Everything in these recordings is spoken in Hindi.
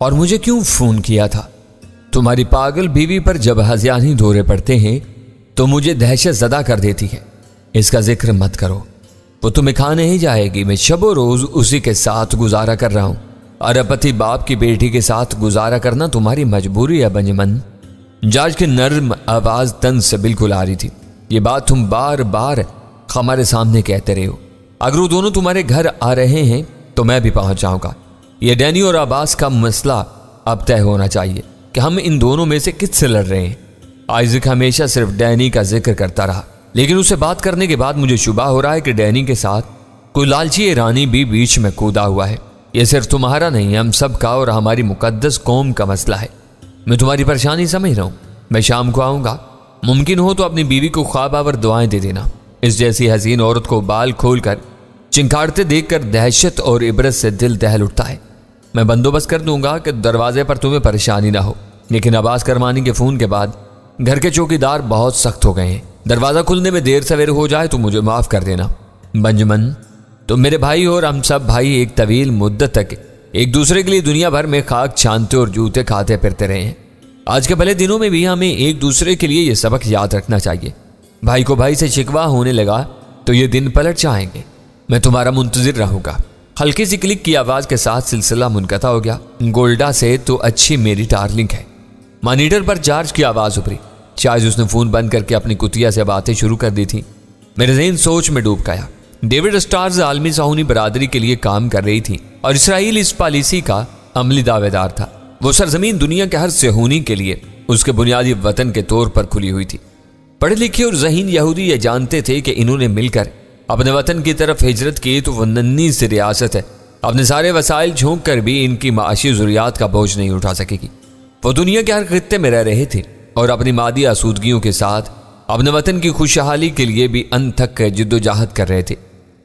और मुझे क्यों फोन किया था? तुम्हारी पागल बीवी पर जब हज़ियानी दौरे पड़ते हैं तो मुझे दहशत ज़दा कर देती है। इसका जिक्र मत करो, वो तुम्हें खा नहीं जाएगी। मैं शबो रोज़ उसी के साथ गुजारा कर रहा हूँ। और पति बाप की बेटी के साथ गुजारा करना तुम्हारी मजबूरी है बंजमन। जॉर्ज की नर्म आवाज़ तन से बिल्कुल आ रही थी। ये बात तुम बार बार हमारे सामने कहते रहे हो। अगर वो दोनों तुम्हारे घर आ रहे हैं तो मैं भी पहुंच जाऊंगा। ये डैनी और अब्बास का मसला अब तय होना चाहिए कि हम इन दोनों में से किससे लड़ रहे हैं। आइज़क हमेशा सिर्फ डैनी का जिक्र करता रहा, लेकिन उससे बात करने के बाद मुझे शुबा हो रहा है कि डैनी के साथ कोई लालची ईरानी भी बीच में कूदा हुआ है। यह सिर्फ तुम्हारा नहीं, हम सब का और हमारी मुकद्दस कौम का मसला है। मैं तुम्हारी परेशानी समझ रहा हूं। मैं शाम को आऊंगा, मुमकिन हो तो अपनी बीवी को ख्वाब आवर दुआएं दे देना। इस जैसी हसीन औरत को बाल खोलकर चिंकाड़ते देखकर दहशत और इबरत से दिल दहल उठता है। मैं बंदोबस्त कर दूंगा कि दरवाजे पर तुम्हें परेशानी ना हो, लेकिन अब्बास करमानी के फोन के बाद घर के चौकीदार बहुत सख्त हो गए हैं। दरवाजा खुलने में देर सवेर हो जाए तो मुझे माफ कर देना। बंजमन, तुम मेरे भाई हो और हम सब भाई एक तवील मुद्दत तक एक दूसरे के लिए दुनिया भर में खाक छानते और जूते खाते फिरते रहे हैं। आज के भले दिनों में भी हमें एक दूसरे के लिए यह सबक याद रखना चाहिए। भाई को भाई से शिकवा होने लगा तो ये दिन पलट जाएंगे। मैं तुम्हारा मुंतजिर रहूंगा। हल्की सी क्लिक की आवाज के साथ सिलसिला मुनक़ता हो गया। गोल्डा से तो अच्छी मेरी डार्लिंग है। मॉनिटर पर जॉर्ज की आवाज उभरी। शायद उसने फोन बंद करके अपनी कुतिया से बातें शुरू कर दी थी। मेरे ज़हन सोच में डूब गया। डेविड स्टार्स आलमी साहूनी बरादरी के लिए काम कर रही थी और इसराइल इस पॉलिसी का अमली दावेदार था। वो सरजमीन दुनिया के हर सेहूनी के लिए उसके बुनियादी वतन के तौर पर खुली हुई थी। पढ़े लिखे और ज़हीन यहूदी ये जानते थे कि इन्होंने मिलकर अपने वतन की तरफ हिजरत की तो वह नन्ही सी रियासत है अपने सारे वसाइल झोंक कर भी इनकी माशी ज़रूरियात का बोझ नहीं उठा सकेगी। वो दुनिया के हर खित्ते में रह रहे थे और अपनी मादी आसूदगियों के साथ अपने वतन की खुशहाली के लिए भी अनथक जिद्दोजहद कर रहे थे।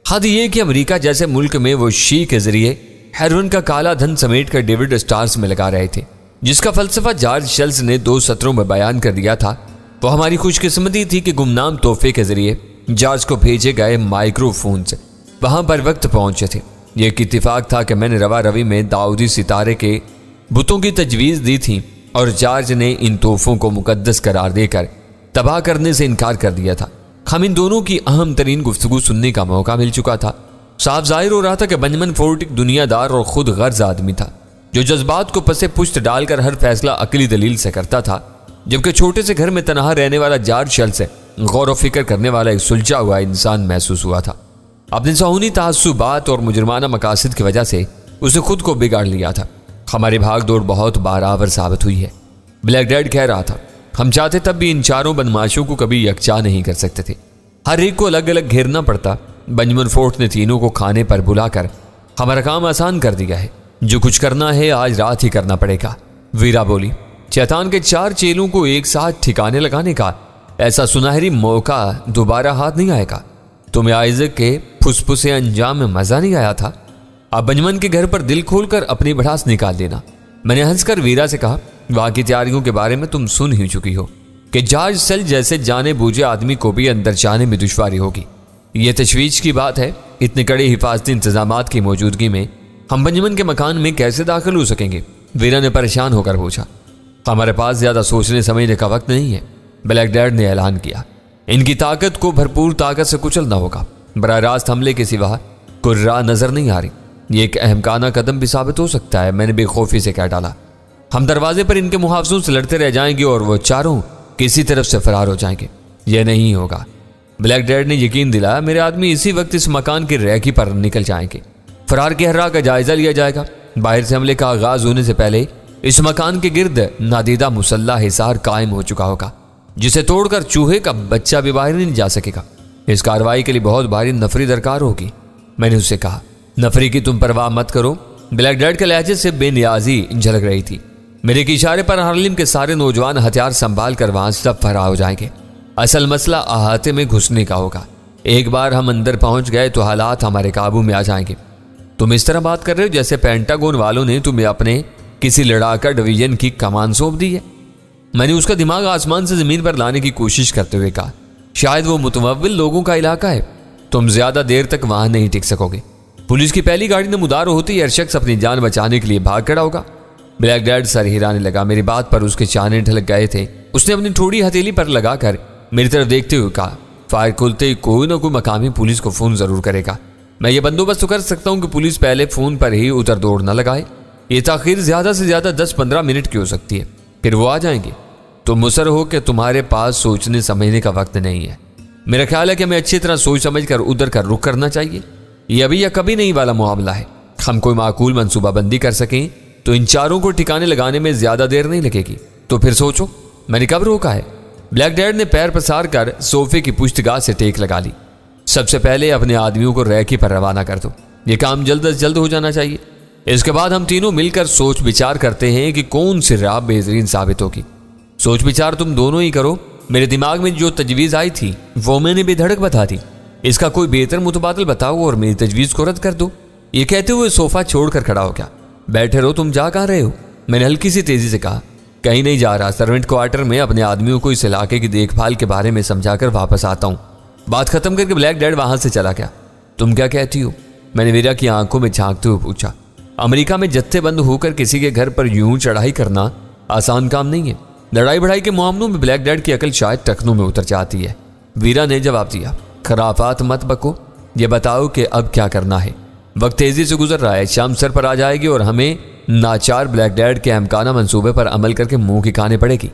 हद ये कि अमेरिका जैसे मुल्क में वो शी के जरिए हेरोइन का काला धन समेट कर डेविड स्टार्स में लगा रहे थे, जिसका फलसफा जॉर्ज शेल्स ने 2 सत्रों में बयान कर दिया था। वो हमारी खुशकिस्मती थी कि गुमनाम तोहफे के जरिए जॉर्ज को भेजे गए माइक्रोफोन से वहां पर वक्त पहुंचे थे। यह एक इत्तेफाक था कि मैंने रवा रवी में दाऊदी सितारे के बुतों की तजवीज़ दी थी और जॉर्ज ने इन तोहफों को मुकद्दस करार देकर तबाह करने से इनकार कर दिया था। हम इन दोनों की अहम तरीन गुफ्तगू सुनने का मौका मिल चुका था। साफ जाहिर हो रहा था कि बेंजामिन फोर्ड एक दुनियादार और खुद गर्ज आदमी था जो जज्बात को पसे पुश्त डालकर हर फैसला अकली दलील से करता था, जबकि छोटे से घर में तनहा रहने वाला जॉर्ज शेल्स से गौर व फिक्र करने वाला एक सुलझा हुआ इंसान महसूस हुआ था। अपने साहूनी तासुबात और मुजरमाना मकासद की वजह से उसे खुद को बिगाड़ लिया था। हमारी भाग दौड़ बहुत बारावर साबित हुई है। ब्लैक डैड कह रहा था, हम चाहते तब भी इन चारों बदमाशों को कभी यकजा नहीं कर सकते थे। हर एक को अलग अलग घेरना पड़ता। बेंजामिन फोर्ड ने तीनों को खाने पर बुलाकर हमारा काम आसान कर दिया है। जो कुछ करना है आज रात ही करना पड़ेगा। वीरा बोली, शैतान के 4 चेलों को एक साथ ठिकाने लगाने का ऐसा सुनहरी मौका दोबारा हाथ नहीं आएगा। तुम्हें आइज़क के फुसफुसे अंजाम में मजा नहीं आया था? अब बेंजामिन के घर पर दिल खोलकर अपनी भड़ास निकाल देना। मैंने हंसकर वीरा से कहा, वहां की तैयारियों के बारे में तुम सुन ही चुकी हो कि जॉर्ज सेल जैसे जाने बूझे आदमी को भी अंदर जाने में दुश्वारी होगी। यह तशवीश की बात है, इतने कड़े हिफाजती इंतजामात की मौजूदगी में हम बेंजामिन के मकान में कैसे दाखिल हो सकेंगे? वीरा ने परेशान होकर पूछा। हमारे पास ज्यादा सोचने समझने का वक्त नहीं है, ब्लैक डैड ने ऐलान किया। इनकी ताकत को भरपूर ताकत से कुचलना होगा। बराह रास्त हमले के सिवा कोई राह नजर नहीं आ रही। ये एक अहमकाना कदम भी साबित हो सकता है, मैंने बेखौफी से कह डाला। हम दरवाजे पर इनके मुहाफिजों से लड़ते रह जाएंगे और वो चारों किसी तरफ से फरार हो जाएंगे। यह नहीं होगा। ब्लैक डैड ने यकीन दिलाया, मेरे आदमी इसी वक्त इस मकान की रैकी पर निकल जाएंगे। फरार के हर्रा का जायजा लिया जाएगा। बाहर से हमले का आगाज होने से पहले इस मकान के गिर्द नादीदा मुसल्ला हिसार कायम हो चुका होगा, जिसे तोड़कर चूहे का बच्चा भी बाहर नहीं जा सकेगा। इस कार्रवाई के लिए बहुत भारी नफरी दरकार होगी। मैंने उससे कहा, नफरी की तुम परवाह मत करो। ब्लैक डैड के लहजे से बेनियाजी झलक रही थी। मेरे के इशारे पर हार्लेम के सारे नौजवान हथियार संभाल कर वहां सब फरार हो जाएंगे। असल मसला अहाते में घुसने का होगा। एक बार हम अंदर पहुंच गए तो हालात हमारे काबू में आ जाएंगे। तुम इस तरह बात कर रहे हो जैसे पेंटागन वालों ने तुम्हें अपने किसी लड़ाका डिवीजन की कमान सौंप दी है। मैंने उसका दिमाग आसमान से जमीन पर लाने की कोशिश करते हुए कहा, शायद वो मुतवव्विल लोगों का इलाका है। तुम ज्यादा देर तक वहां नहीं टिक सकोगे। पुलिस की पहली गाड़ी नमूदार होती हर शख्स अपनी जान बचाने के लिए भाग खड़ा होगा। ब्लैक डैड सर हिलाने लगा। मेरी बात पर उसके चाने ढलक गए थे। उसने अपनी ठोड़ी हथेली पर लगाकर मेरी तरफ देखते हुए कहा, फायर खुलते ही कोई ना कोई मकामी पुलिस को फोन जरूर करेगा। मैं ये बंदोबस्त तो कर सकता हूँ कि पुलिस पहले फोन पर ही उतर दौड़ न लगाए। ये ताखीर ज्यादा से ज्यादा 10-15 मिनट की हो सकती है, फिर वो आ जाएंगे। तुम मुसर हो कि तुम्हारे पास सोचने समझने का वक्त नहीं है। मेरा ख्याल है कि हमें अच्छी तरह सोच समझ कर उधर का रुख करना चाहिए। ये अभी या कभी नहीं वाला मामला है। हम कोई माकूल मनसूबाबंदी कर सकें तो इन चारों को ठिकाने लगाने में ज्यादा देर नहीं लगेगी। तो फिर सोचो, मैंने कब रोका है? ब्लैक डैड ने पैर पसार कर सोफे की पुश्तगाह से टेक लगा ली। सबसे पहले अपने आदमियों को रैकी पर रवाना कर दो। ये काम जल्द अज जल्द हो जाना चाहिए। इसके बाद हम तीनों मिलकर सोच विचार करते हैं कि कौन सी राह बेहतरीन साबित होगी। सोच विचार तुम दोनों ही करो। मेरे दिमाग में जो तजवीज़ आई थी वो मैंने बेधड़क बता दी। इसका कोई बेहतर मुतबादल बताओ और मेरी तजवीज़ को रद्द कर दो। ये कहते हुए सोफा छोड़कर खड़ा हो गया। बैठे रहो, तुम जा कहाँ रहे हो? मैंने हल्की सी तेजी से कहा। कहीं नहीं जा रहा, सर्वेंट क्वार्टर में अपने आदमियों को इस इलाके की देखभाल के बारे में समझाकर वापस आता हूँ। बात खत्म करके ब्लैक डैड वहां से चला गया। तुम क्या कहती हो? मैंने वीरा की आंखों में झांकते हुए पूछा। अमेरिका में जत्थेबंद होकर किसी के घर पर यूं चढ़ाई करना आसान काम नहीं है। लड़ाई बढ़ाई के मामलों में ब्लैक डैड की अकल शायद टखनों में उतर जाती है। वीरा ने जवाब दिया, खराफात मत बको, ये बताओ कि अब क्या करना है। वक्त तेजी से गुजर रहा है, शाम सर पर आ जाएगी और हमें नाचार ब्लैक डैड के अहमकाना मंसूबे पर अमल करके मुंह की खाने पड़ेगी।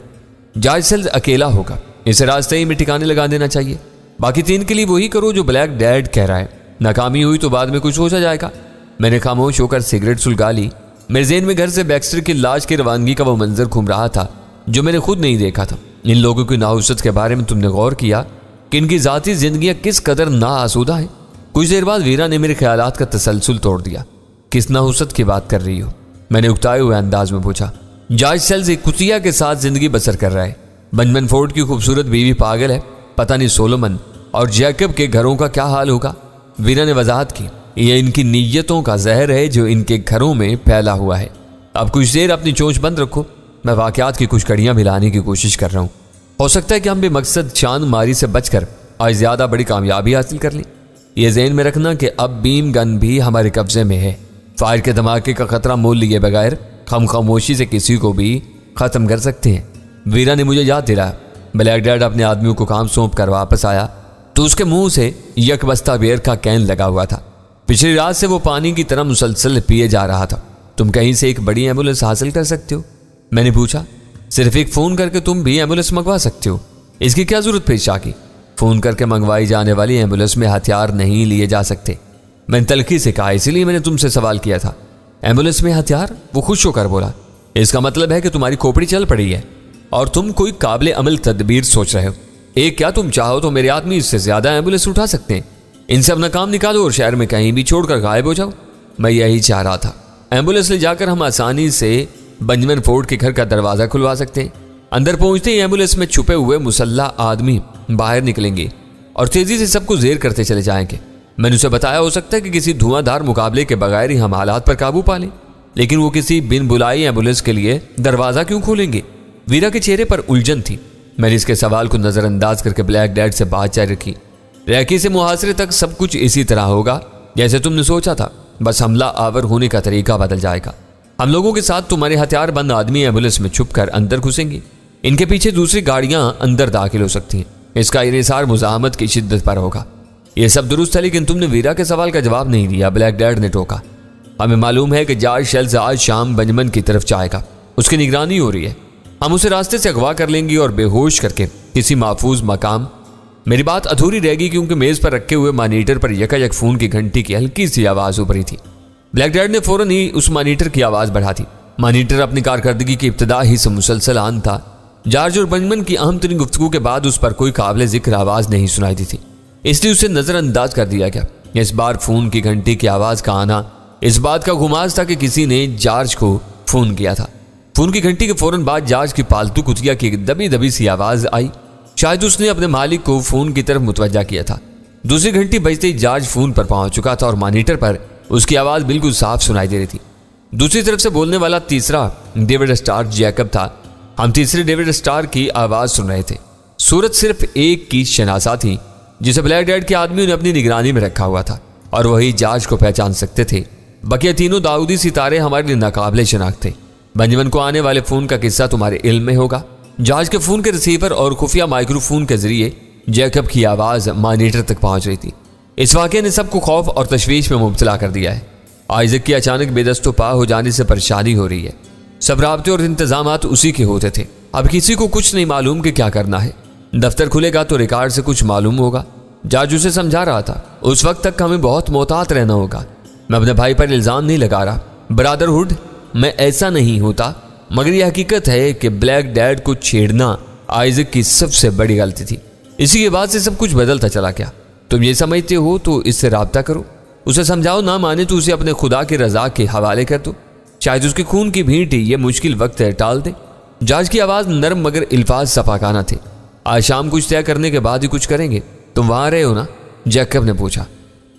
जॉर्ज सेल्स अकेला होगा, इसे रास्ते ही में ठिकाने लगा देना चाहिए। बाकी 3 के लिए वही करो जो ब्लैक डैड कह रहा है। नाकामी हुई तो बाद में कुछ सोचा जाएगा। मैंने खामोश होकर सिगरेट सुलगा ली। मेरे ज़हन में घर से बैक्स्टर की लाश की रवानगी का वो मंजर घूम रहा था जो मैंने खुद नहीं देखा था। इन लोगों की नाउसत के बारे में तुमने गौर किया कि इनकी ज़ाती जिंदगियां किस कदर नाआसूदा हैं? कुछ देर बाद वीरा ने मेरे ख्यालात का तसलसल तोड़ दिया। किस नाउसत की बात कर रही हो? मैंने उकताए हुए अंदाज में पूछा। जॉर्ज सेल्स एक कुतिया के साथ जिंदगी बसर कर रहा है। बेंजामिन फोर्ड की खूबसूरत बीवी पागल है। पता नहीं सोलोमन और जैकब के घरों का क्या हाल होगा। वीरा ने वजाहत की, यह इनकी नीयतों का जहर है जो इनके घरों में फैला हुआ है। अब कुछ देर अपनी चोंच बंद रखो, मैं वाकयात की कुछ कड़ियां मिलाने की कोशिश कर रहा हूँ। हो सकता है कि हम बेमकसद चांद मारी से बचकर आज ज्यादा बड़ी कामयाबी हासिल कर लें। यह ज़हन में रखना कि अब बीम गन भी हमारे कब्जे में है। फायर के धमाके का खतरा मोल लिए बगैर हम खामोशी से किसी को भी खत्म कर सकते हैं। वीरा ने मुझे याद दिलाया। ब्लैक डैड अपने आदमियों को काम सौंप कर वापस आया तो उसके मुंह से यकबस्ता बियर का कैन लगा हुआ था। पिछली रात से वो पानी की तरह मुसलसल पिए जा रहा था। तुम कहीं से एक बड़ी एम्बुलेंस हासिल कर सकते हो? मैंने पूछा। सिर्फ एक फोन करके तुम भी एम्बुलेंस मंगवा सकते हो, इसकी क्या जरूरत पेश आ गई? फोन करके मंगवाई जाने वाली एम्बुलेंस में हथियार नहीं लिए जा सकते। मैंने तलखी से कहा, इसीलिए मैंने तुमसे सवाल किया था। एम्बुलेंस में हथियार? वो खुश होकर बोला, इसका मतलब है कि तुम्हारी खोपड़ी चल पड़ी है और तुम कोई काबिल अमल तदबीर सोच रहे हो। एक क्या तुम चाहो तो मेरे आदमी इससे ज्यादा एम्बुलेंस उठा सकते हैं। इनसे अपना काम निकालो और शहर में कहीं भी छोड़कर गायब हो जाओ। मैं यही चाह रहा था। एम्बुलेंस ले जाकर हम आसानी से बेंजामिन फोर्ड के घर का दरवाजा खुलवा सकते हैं। अंदर पहुंचते ही एम्बुलेंस में छुपे हुए मुसल्ला आदमी बाहर निकलेंगे और तेजी से सबको जेर करते चले जाएंगे। मैंने उसे बताया, हो सकता है कि किसी धुआंधार मुकाबले के बगैर ही हम हालात पर काबू पा लें, लेकिन वो किसी बिन बुलाई एम्बुलेंस के लिए दरवाजा क्यों खोलेंगे? वीरा के चेहरे पर उलझन थी। मैंने इसके सवाल को नजरअंदाज करके ब्लैक डैड से बात जारी रखी। रैकी से मुहासरे तक सब कुछ इसी तरह होगा जैसे तुमने सोचा था, बस हमला आवर होने का तरीका बदल जाएगा। हम लोगों के साथ तुम्हारे हथियार बंद आदमी एम्बुलेंस में छुपकर अंदर घुसेंगे। इनके पीछे दूसरी गाड़ियां अंदर दाखिल हो सकती हैं। इसका इन्हिसार मुजाहमत की शिद्दत पर होगा। यह सब दुरुस्त है, लेकिन तुमने वीरा के सवाल का जवाब नहीं दिया। ब्लैक डैड ने टोका। हमें मालूम है कि जॉर्ज सेल्स आज शाम बेंजामिन की तरफ जाएगा। उसकी निगरानी हो रही है। हम उसे रास्ते से अगवा कर लेंगे और बेहोश करके किसी महफूज मकाम। मेरी बात अधूरी रहेगी क्योंकि मेज पर रखे हुए मॉनिटर पर यकायक फोन की घंटी की हल्की सी आवाज उभरी थी। ब्लैक डैड ने फौरन ही उस मॉनिटर की आवाज बढ़ा दी। मॉनिटर अपनी कारकर्दगी की इब्तिदा ही से मुसलसल आन था। जॉर्ज और बेंजामिन की अहम तरीन गुफ्तगू के बाद उस पर कोई काबिल जिक्र आवाज नहीं सुनाई दी थी, इसलिए उसे नजरअंदाज कर दिया गया। इस बार फोन की घंटी की आवाज का आना इस बात का गुमाज था कि किसी ने जॉर्ज को फोन किया था। फोन की घंटी के फौरन बाद जॉर्ज की पालतू कुतिया की दबी दबी सी आवाज आई। शायद उसने अपने मालिक को फोन की तरफ मुतवज्जा किया था। दूसरी घंटी बजते ही जॉर्ज फोन पर पहुंच चुका था और मॉनिटर पर उसकी आवाज बिल्कुल साफ सुनाई दे रही थी। दूसरी तरफ से बोलने वाला तीसरा डेविड स्टार जैकब था। हम तीसरे डेविड स्टार की आवाज सुन रहे थे। सूरत सिर्फ एक की शनासा थी जिसे ब्लैक डैड के आदमियों ने अपनी निगरानी में रखा हुआ था और वही जॉर्ज को पहचान सकते थे। बकिया तीनों दाऊदी सितारे हमारे लिए नाकाबिले शनाख्त थे। बेंजामिन को आने वाले फोन का किस्सा तुम्हारे इल्म में होगा। जॉर्ज के फोन के रिसीवर और खुफिया माइक्रोफोन के जरिए जैकब की आवाज मॉनिटर तक पहुंच रही थी। इस वाकये ने सबको खौफ और तशवीश में मुब्तला कर दिया है। आइजक की अचानक बेदस्तो पा हो जाने से परेशानी हो रही है। सब राब्ते और इंतजामात उसी के होते थे। अब किसी को कुछ नहीं मालूम कि क्या करना है। दफ्तर खुलेगा तो रिकॉर्ड से कुछ मालूम होगा। जॉर्ज उसे समझा रहा था, उस वक्त तक हमें बहुत मोहतात रहना होगा। मैं अपने भाई पर इल्ज़ाम नहीं लगा रहा ब्रदरहुड, मैं ऐसा नहीं होता, मगर यह हकीकत है कि ब्लैक डैड को छेड़ना आइजक की सबसे बड़ी गलती थी। इसी के बाद से सब कुछ बदलता चला गया। तुम ये समझते हो तो इससे राब्ता करो, उसे समझाओ, ना माने तो उसे अपने खुदा की रजा के हवाले कर दो। शायद उसके खून की भींट ये मुश्किल वक्त है टाल दे। जॉर्ज की आवाज़ नरम मगर इल्फाज सफाकाना थे। आज शाम कुछ तय करने के बाद ही कुछ करेंगे। तुम वहाँ रहे हो ना? जैकब ने पूछा।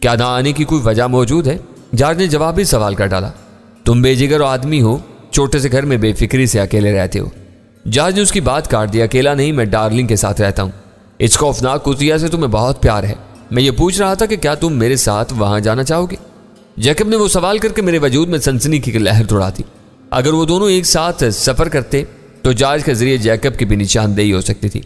क्या ना आने की कोई वजह मौजूद है? जॉर्ज ने जवाबी सवाल कर डाला। तुम बेजिगर आदमी हो, छोटे से घर में बेफिक्री से अकेले रहते हो। जॉर्ज ने उसकी बात काट दी। अकेला नहीं, मैं डार्लिंग के साथ रहता हूँ। इस खौफनाक कुतिया से तुम्हें बहुत प्यार है। मैं ये पूछ रहा था कि क्या तुम मेरे साथ वहां जाना चाहोगे? जैकब ने वो सवाल करके मेरे वजूद में सनसनी की लहर दौड़ा दी। अगर वो दोनों एक साथ सफर करते तो जॉर्ज के जरिए जैकब की भी निशानदेही हो सकती थी।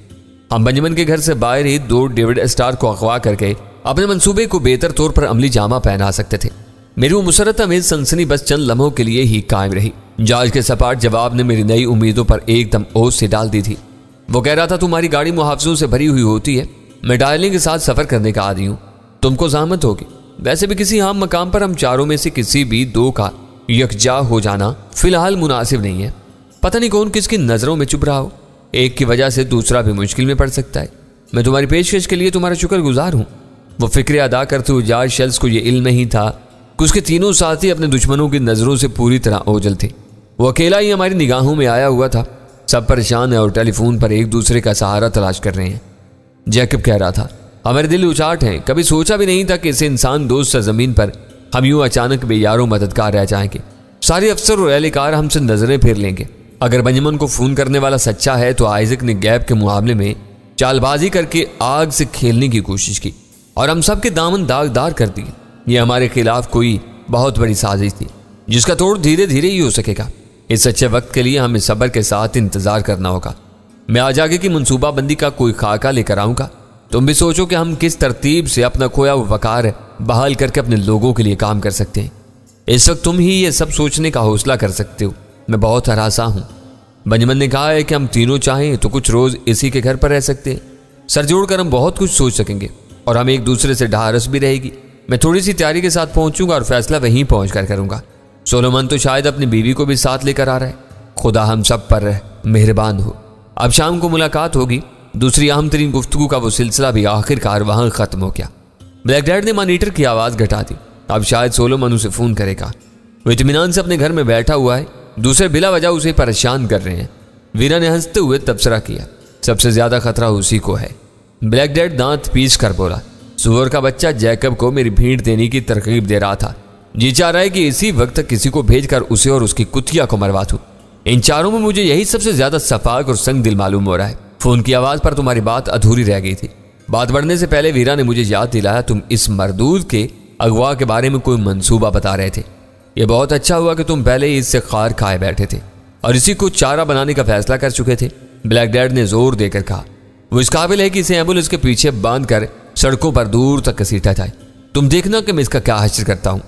हम बेंजामिन के घर से बाहर ही 2 डेविड स्टार को अगवा करके अपने मंसूबे को बेहतर तौर पर अमली जामा पहना सकते थे। मेरी वो मुसरत अमेज सनसनी बस चंद लम्हों के लिए ही कायम रही। जॉर्ज के सपाट जवाब ने मेरी नई उम्मीदों पर एकदम ओस से डाल दी थी। वो कह रहा था, तुम्हारी गाड़ी मुहाफिजों से भरी हुई होती है, मैं डार्लिंग के साथ सफर करने का आदी हूँ, तुमको ज़हमत होगी। वैसे भी किसी आम मकाम पर हम चारों में से किसी भी 2 का यकजा हो जाना फिलहाल मुनासिब नहीं है। पता नहीं कौन किसकी नज़रों में चुभ रहा हो, एक की वजह से दूसरा भी मुश्किल में पड़ सकता है। मैं तुम्हारी पेशकश के लिए तुम्हारा शुक्रगुजार हूँ। वो फिक्र अदा करते हुए जॉर्ज शेल्स को यह इल्म नहीं था कि उसके तीनों साथी अपने दुश्मनों की नज़रों से पूरी तरह ओझल थे। वो अकेला ही हमारी निगाहों में आया हुआ था। सब परेशान है और टेलीफोन पर एक दूसरे का सहारा तलाश कर रहे हैं। जैकब कह रहा था, हमारे दिल उचाट हैं। कभी सोचा भी नहीं था कि इसे इंसान दोस्त सरजमीन पर हम यूं अचानक बेयारों मददगार रह जाएंगे। सारे अफसर और एहलकार हमसे नजरें फेर लेंगे। अगर बेंजामिन को फोन करने वाला सच्चा है तो आइजक ने गैप के मुकाबले में चालबाजी करके आग से खेलने की कोशिश की और हम सब के दामन दागदार कर दिए। यह हमारे खिलाफ कोई बहुत बड़ी साजिश थी जिसका तोड़ धीरे धीरे ही हो सकेगा। इस सच्चे वक्त के लिए हमें सब्र के साथ इंतजार करना होगा। मैं आज आगे की मनसूबाबंदी का कोई खाका लेकर आऊंगा। तुम भी सोचो कि हम किस तरतीब से अपना खोया हुआ वकार बहाल करके अपने लोगों के लिए काम कर सकते हैं। इस वक्त तुम ही ये सब सोचने का हौसला कर सकते हो। मैं बहुत हरासा हूं। बेंजामिन ने कहा है कि हम तीनों चाहें तो कुछ रोज इसी के घर पर रह सकते हैं। सर जोड़कर हम बहुत कुछ सोच सकेंगे और हम एक दूसरे से ढारस भी रहेगी। मैं थोड़ी सी तैयारी के साथ पहुंचूंगा और फैसला वहीं पहुंच कर करूंगा। सोलोमन तो शायद अपनी बीवी को भी साथ लेकर आ रहा है। खुदा हम सब पर मेहरबान हो। अब शाम को मुलाकात होगी। दूसरी अहम तरीन गुफ्तगू का वो सिलसिला भी आखिरकार वहां खत्म हो गया। ब्लैक डैड ने मॉनिटर की आवाज घटा दी। अब शायद सोलोमन उसे फोन करेगा। वो इत्मीनान से अपने घर में बैठा हुआ है, दूसरे बिला वजह उसे परेशान कर रहे हैं। वीरा ने हंसते हुए तबसरा किया, सबसे ज्यादा खतरा उसी को है। ब्लैक डैड दांत पीस कर बोला, सुअर का बच्चा जैकब को मेरी भीड़ देने की तरकीब दे रहा था। जी चाह रहा है कि इसी वक्त किसी को भेजकर उसे और उसकी कुतिया को मरवा दूं। इन चारों में मुझे यही सबसे ज्यादा सफाक और संग दिल मालूम हो रहा है। फोन की आवाज पर तुम्हारी बात अधूरी रह गई थी। बात बढ़ने से पहले वीरा ने मुझे याद दिलाया तुम इस मरदूद के अगवा के बारे में कोई मंसूबा बता रहे थे। यह बहुत अच्छा हुआ कि तुम पहले ही इससे खार खाए बैठे थे और इसी को चारा बनाने का फैसला कर चुके थे। ब्लैक डैड ने जोर देकर कहा, वो इस काबिल है कि इसे एम्बुलेंस के पीछे बांध कर सड़कों पर दूर तक घसीटा जाए। तुम देखना कि मैं इसका क्या हश्र करता हूं।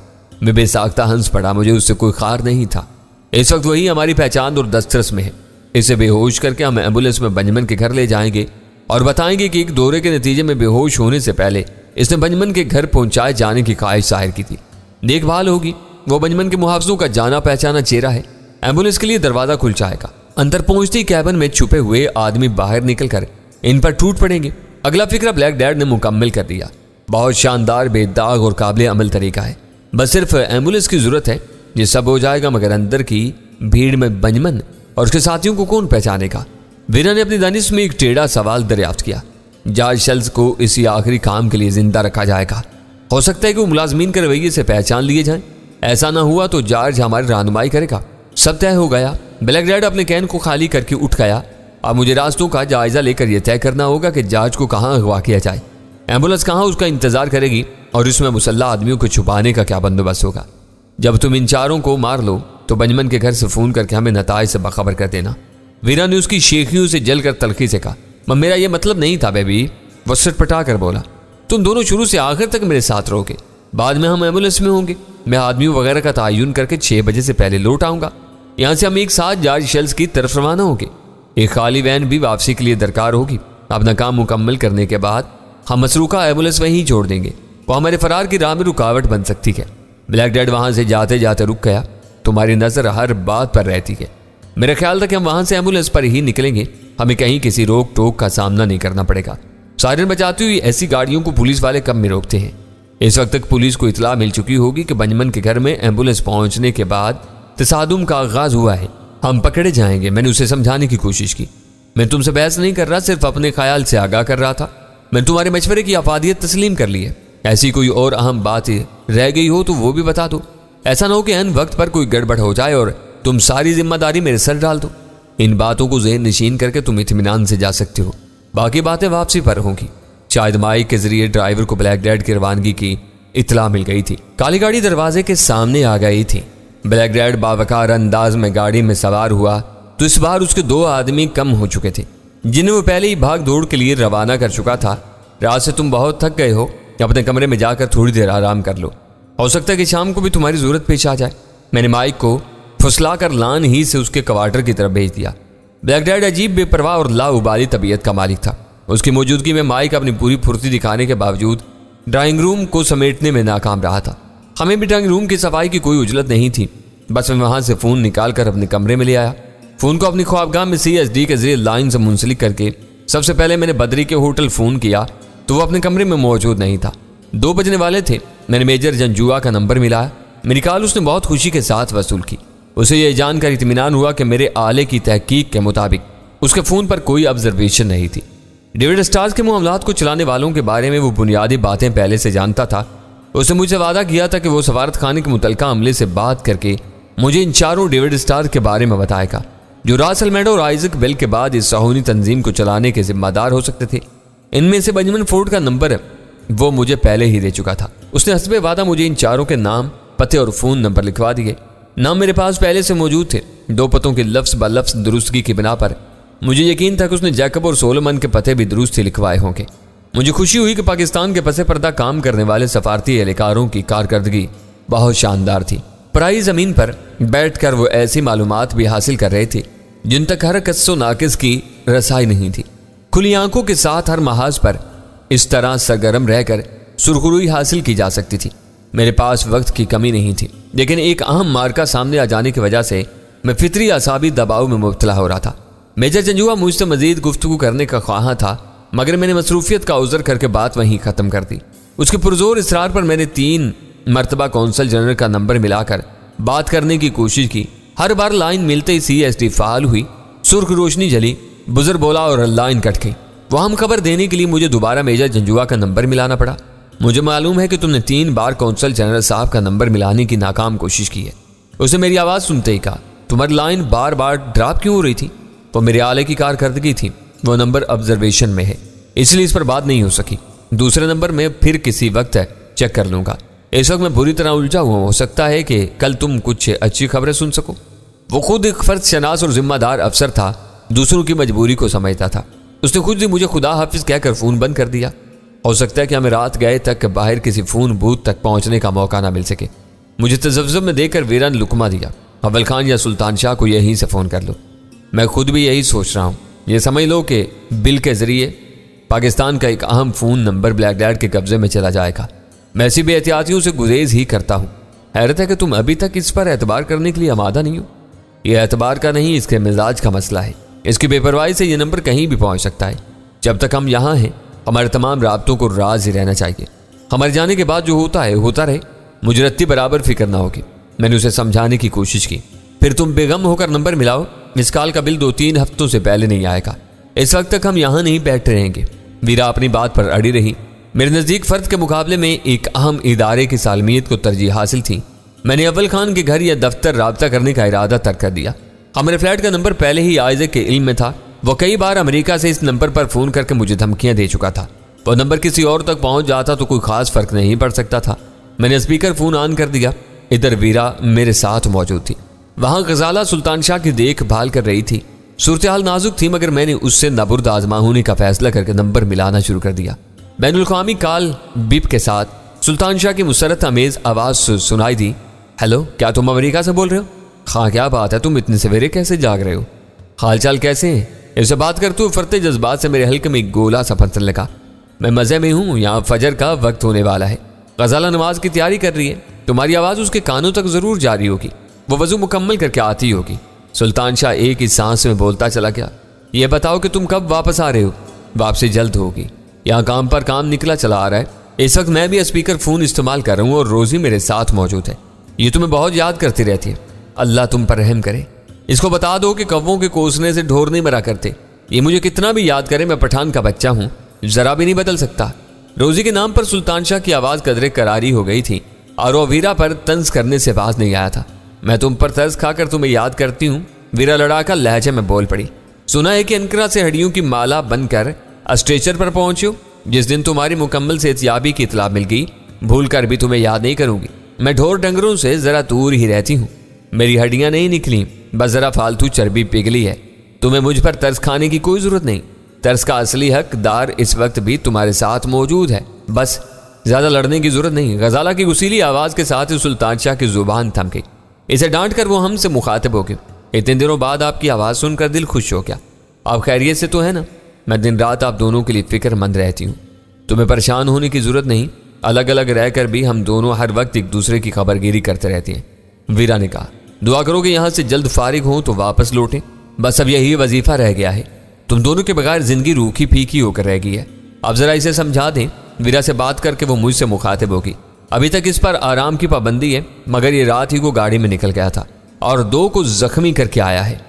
मैं बेसाख्ता हंस पड़ा, मुझे उससे कोई खार नहीं था। इस वक्त वही हमारी पहचान और दस्तरस में है। इसे बेहोश करके हम एम्बुलेंस में बेंजामिन के घर ले जाएंगे और बताएंगे कि एक दौरे के नतीजे में बेहोश होने से पहले इसने बेंजामिन के घर पहुंचाए जाने की ख्वाहिश जाहिर की थी। देखभाल होगी, वो बेंजामिन के मुहाफिजों का जाना पहचाना चेहरा है। एम्बुलेंस के लिए दरवाजा खुल जाएगा। अंदर पहुंचते ही कैबिन में छुपे हुए आदमी बाहर निकलकर इन पर टूट पड़ेंगे। अगला फिक्रा ब्लैक डैड ने मुकम्मल कर दिया। बहुत शानदार, बेदाग और काबिल अमल तरीका है। बस सिर्फ एम्बुलेंस की जरूरत है, ये सब हो जाएगा। मगर अंदर की भीड़ में बेंजामिन और उसके साथियों को कौन पहचानेगा? वीरा ने अपनी दानिश में एक टेढ़ा सवाल दरियाफ्त किया। जॉर्ज शेल्स को इसी आखिरी काम के लिए जिंदा रखा जाएगा। हो सकता है कि वो मुलाजमीन के रवैये से पहचान लिए जाएं। ऐसा ना हुआ तो जॉर्ज हमारी रहनुमाई करेगा। सब तय हो गया। ब्लैक डैड अपने कैन को खाली करके उठ गया। अब मुझे रास्तों का जायजा लेकर यह तय करना होगा कि जॉर्ज को कहाँ अगवा किया जाए, एम्बुलेंस कहाँ उसका इंतजार करेगी और इसमें मुसल्ला आदमियों को छुपाने का क्या बंदोबस्त होगा। जब तुम इन चारों को मार लो तो benjamin के घर से फोन करके हमें नताइज से बाखबर कर देना। वीरा ने उसकी शेखियों से जलकर तलखी से कहा, मेरा ये मतलब नहीं था बेबी। वो सिटपटा कर बोला, तुम दोनों शुरू से आखिर तक मेरे साथ रहोगे, बाद में हम एम्बुलेंस में होंगे। मैं आदमियों वगैरह का तयन करके 6 बजे से पहले लौट आऊंगा। यहाँ से हम एक साथ जॉर्ज शेल्स की तरफ रवाना होंगे। एक खाली वैन भी वापसी के लिए दरकार होगी। अपना काम मुकम्मल करने के बाद हम मसरूका एम्बुलेंस वहीं छोड़ देंगे, वो हमारे फरार की राह में रुकावट बन सकती है। ब्लैक डैड वहां से जाते जाते रुक गया। तुम्हारी नजर हर बात पर रहती है। मेरा ख्याल था कि हम वहां से एम्बुलेंस पर ही निकलेंगे, हमें कहीं किसी रोक टोक का सामना नहीं करना पड़ेगा। सायरन बजाती हुई ऐसी गाड़ियों को पुलिस वाले कब में रोकते हैं। इस वक्त तक पुलिस को इतला मिल चुकी होगी कि बेंजामिन के घर में एम्बुलेंस पहुंचने के बाद तसादुम का आगाज हुआ है, हम पकड़े जाएंगे। मैंने उसे समझाने की कोशिश की। मैं तुमसे बहस नहीं कर रहा, सिर्फ अपने ख्याल से आगाह कर रहा था। मैंने तुम्हारे मशवरे की अफादियत तस्लीम कर ली है। ऐसी कोई और अहम बात रह गई हो तो वो भी बता दो। ऐसा ना हो कि अन वक्त पर कोई गड़बड़ हो जाए और तुम सारी जिम्मेदारी मेरे सर डाल दो। इन बातों को ज़हन नशीन करके तुम इत्मीनान से जा सकते हो, बाकी बातें वापसी पर होंगी। शायद माइक के जरिए ड्राइवर को ब्लैक डैड की रवानगी की इतला मिल गई थी। काली गाड़ी दरवाजे के सामने आ गई थी। ब्लैक डैड बावकार अंदाज में गाड़ी में सवार हुआ तो इस बार उसके 2 आदमी कम हो चुके थे, जिन्हें वो पहले ही भाग दौड़ के लिए रवाना कर चुका था। रात से तुम बहुत थक गए हो, अपने कमरे में जाकर थोड़ी देर आराम कर लो। हो सकता है कि शाम को भी तुम्हारी जरूरत पेश आ जाए। मैंने माइक को फुसलाकर लान ही से उसके क्वार्टर की तरफ भेज दिया। ब्लैक डैड अजीब बेपरवाह और लाउबाली तबीयत का मालिक था। उसकी मौजूदगी में माइक अपनी पूरी फुर्ती दिखाने के बावजूद ड्राइंग रूम को समेटने में नाकाम रहा था। हमें भी ड्राइंग रूम की सफाई की कोई उजलत नहीं थी। बस मैं वहां से फ़ोन निकाल कर अपने कमरे में ले आया। फ़ोन को अपनी ख्वाबगाह में CSD के जरिए लाइन से मुंसलिक करके सबसे पहले मैंने बदरी के होटल फ़ोन किया तो वो अपने कमरे में मौजूद नहीं था। 2 बजने वाले थे। मैंने मेजर जंजुआ का नंबर मिलाया। मेरी कॉल उसने बहुत खुशी के साथ वसूल की। उसे यह जानकर इत्मीनान हुआ कि मेरे आले की तहकीक के मुताबिक उसके फ़ोन पर कोई ऑब्जर्वेशन नहीं थी। डेविड स्टार्स के मामलात को चलाने वालों के बारे में वो बुनियादी बातें पहले से जानता था। उसने मुझसे वादा किया था कि वो सफारत खाने के मुतलका अमले से बात करके मुझे इन चारों डेविड स्टार के बारे में बताएगा, जो रास अल्मेडा और आइजक बेल के बाद इस साहूनी तंजीम को चलाने के जिम्मेदार हो सकते थे। इनमें से बेंजामिन फोर्ड का नंबर वो मुझे पहले ही दे चुका था। उसने हस्बे वादा मुझे इन चारों के नाम, पते और फ़ोन नंबर लिखवा दिए। नाम मेरे पास पहले से मौजूद थे। 2 पतों के लफ्ज़ ब लफ्ज़ दुरुस्तगी की बिना पर मुझे यकीन था कि उसने जैकब और सोलोमन के पते भी दुरुस्त ही लिखवाए होंगे। मुझे खुशी हुई कि पाकिस्तान के पसे पर्दा काम करने वाले सफारती एहलकारों की कारकर्दगी बहुत शानदार थी। पराई ज़मीन पर बैठकर वो ऐसी मालूमात भी हासिल कर रहे थे जिन तक हर कस्सो नाकिस की रसाई नहीं थी। खुली आंखों के साथ हर महाज पर इस तरह सरगर्म रहकर सुरखरुई हासिल की जा सकती थी। मेरे पास वक्त की कमी नहीं थी, लेकिन एक अहम मार्का सामने आ जाने की वजह से मैं फितरी असाबी दबाव में मुब्तला हो रहा था। मेजर जंजुआ मुझसे मजीद गुफ्तगू करने का ख्वाहा था, मगर मैंने मसरूफियत का उज़र करके बात वहीं ख़त्म कर दी। उसके पुरजोर इसरार पर मैंने 3 मरतबा कौंसल जनरल का नंबर मिलाकर बात करने की कोशिश की। हर बार लाइन मिलते ही CSD फाल हुई, सुर्ख रोशनी जली, बुजुर्ग बोला और लाइन कट गई। वह हम खबर देने के लिए मुझे दोबारा मेजर जंजुआ का नंबर मिलाना पड़ा। मुझे मालूम है कि तुमने 3 बार कौंसल जनरल साहब का नंबर मिलाने की नाकाम कोशिश की है। उसे मेरी आवाज़ सुनते ही कहा, तुम्हारी लाइन बार बार ड्रॉप क्यों हो रही थी? वो मेरे आले की कारकर्दगी थी। वो नंबर ऑब्जर्वेशन में है, इसलिए इस पर बात नहीं हो सकी। दूसरे नंबर में फिर किसी वक्त चेक कर लूँगा। इस वक्त मैं बुरी तरह उलझा हुआ, हो सकता है कि कल तुम कुछ अच्छी खबरें सुन सको। वो खुद एक फर्ज शनास और जिम्मेदार अफसर था, दूसरों की मजबूरी को समझता था। उसने खुद ही मुझे खुदा हाफिज कहकर फ़ोन बंद कर दिया। हो सकता है कि हमें रात गए तक बाहर किसी फ़ोन बूथ तक पहुंचने का मौका ना मिल सके। मुझे तजब्ज़ुब में देखकर वीरा ने लुकमा दिया, अव्वल खान या सुल्तान शाह को यहीं से फ़ोन कर लो। मैं खुद भी यही सोच रहा हूँ। ये समझ लो कि बिल के ज़रिए पाकिस्तान का एक अहम फ़ोन नंबर ब्लैक डैड के कब्ज़े में चला जाएगा। मैं ऐसी बेहतियातियों से गुरेज ही करता हूँ। हैरत है कि तुम अभी तक इस पर एतबार करने के लिए आमादा नहीं हो। यह एतबार का नहीं, इसके मिजाज का मसला है। इसकी बेपरवाही से यह नंबर कहीं भी पहुँच सकता है। जब तक हम यहाँ हैं, हमारे तमाम राब्तों को राज ही रहना चाहिए। हमारे जाने के बाद जो होता है होता रहे, मुझे रत्ती बराबर फिक्र ना होगी। मैंने उसे समझाने की कोशिश की। फिर तुम बेगम होकर नंबर मिलाओ। इस कॉल का बिल 2-3 हफ्तों से पहले नहीं आएगा। इस वक्त तक हम यहाँ नहीं बैठे रहेंगे। वीरा अपनी बात पर अड़ी रही। मेरे नज़दीक फ़र्द के मुकाबले में एक अहम इदारे की सालमियत को तरजीह हासिल थी। मैंने अव्वल खान के घर या दफ्तर राब्ता करने का इरादा तर्क कर दिया। हमारे फ्लैट का नंबर पहले ही आइज़क के इल्म में था। वो कई बार अमेरिका से इस नंबर पर फ़ोन करके मुझे धमकियाँ दे चुका था। वो नंबर किसी और तक पहुँच जाता तो कोई ख़ास फ़र्क नहीं पड़ सकता था। मैंने स्पीकर फ़ोन ऑन कर दिया। इधर वीरा मेरे साथ मौजूद थी। वहां गजाला सुल्तान शाह की देखभाल कर रही थी। सूरत हाल नाजुक थी, मगर मैंने उससे नबुर्द आजमा होने का फैसला करके नंबर मिलाना शुरू कर दिया। बैनुल अक़वामी कॉल बिप के साथ सुल्तान शाह की मुसरत अमेज आवाज सुनाई दी। हेलो, क्या तुम अमेरिका से बोल रहे हो? हाँ, क्या बात है, तुम इतने सवेरे कैसे जाग रहे हो? हाल चाल कैसे हैं? इसे बात करते हुए फरते जज्बात से मेरे हल्के में गोला सा फंसने लगा। मैं मजे में हूँ, यहाँ फजर का वक्त होने वाला है। गजाला नमाज की तैयारी कर रही है। तुम्हारी आवाज़ उसके कानों तक जरूर जा रही होगी। वो वजू मुकम्मल करके आती होगी। सुल्तान शाह एक ही सांस में बोलता चला गया। ये बताओ कि तुम कब वापस आ रहे हो? वापसी जल्द होगी। यहाँ काम पर काम निकला चला आ रहा है। इस वक्त मैं भी स्पीकर फ़ोन इस्तेमाल कर रहा हूँ और रोज़ी मेरे साथ मौजूद है। ये तुम्हें बहुत याद करती रहती है। अल्लाह तुम पर रहम करे। इसको बता दो कि कौवों के कोसने से ढोर नहीं मरा करते। ये मुझे कितना भी याद करे, मैं पठान का बच्चा हूँ, जरा भी नहीं बदल सकता। रोज़ी के नाम पर सुल्तान शाह की आवाज़ कदरे करारी हो गई थी और वो वीरा पर तंज करने से बाज नहीं आया था। मैं तुम पर तर्ज खाकर तुम्हें याद करती हूँ, वीरा लड़ाकर लहजे में बोल पड़ी। सुना है कि अनकरा से हड्डियों की माला बनकर स्ट्रेचर पर पहुंची हो। जिस दिन तुम्हारी मुकम्मल सेहतयाबी की इतला मिल गई, भूल कर भी तुम्हें याद नहीं करूंगी। मैं ढोर डंगरों से जरा दूर ही रहती हूँ। मेरी हड्डियां नहीं निकली, बस जरा फालतू चर्बी पिघली है। तुम्हें मुझ पर तरस खाने की कोई जरूरत नहीं। तरस का असली हकदार इस वक्त भी तुम्हारे साथ मौजूद है। बस ज्यादा लड़ने की जरूरत नहीं। गजाला की गुसीली आवाज के साथ ही सुल्तान शाह की जुबान थम गई। इसे डांट कर वो हमसे मुखातिब हो गए। इतने दिनों बाद आपकी आवाज़ सुनकर दिल खुश हो गया। आप खैरियत से तो है ना? मैं दिन रात आप दोनों के लिए फिक्रमंद रहती हूँ। तुम्हें परेशान होने की जरूरत नहीं। अलग अलग रहकर भी हम दोनों हर वक्त एक दूसरे की खबरगिरी करते रहते हैं। वीरा ने कहा, दुआ करो कि यहाँ से जल्द फारिग हो तो वापस लौटें। बस अब यही वजीफा रह गया है। तुम दोनों के बगैर जिंदगी रूखी फीकी होकर रह गई है। अब जरा इसे समझा दें। वीरा से बात करके वो मुझसे मुखातिब होगी। अभी तक इस पर आराम की पाबंदी है, मगर ये रात ही को गाड़ी में निकल गया था और 2 को जख्मी करके आया है।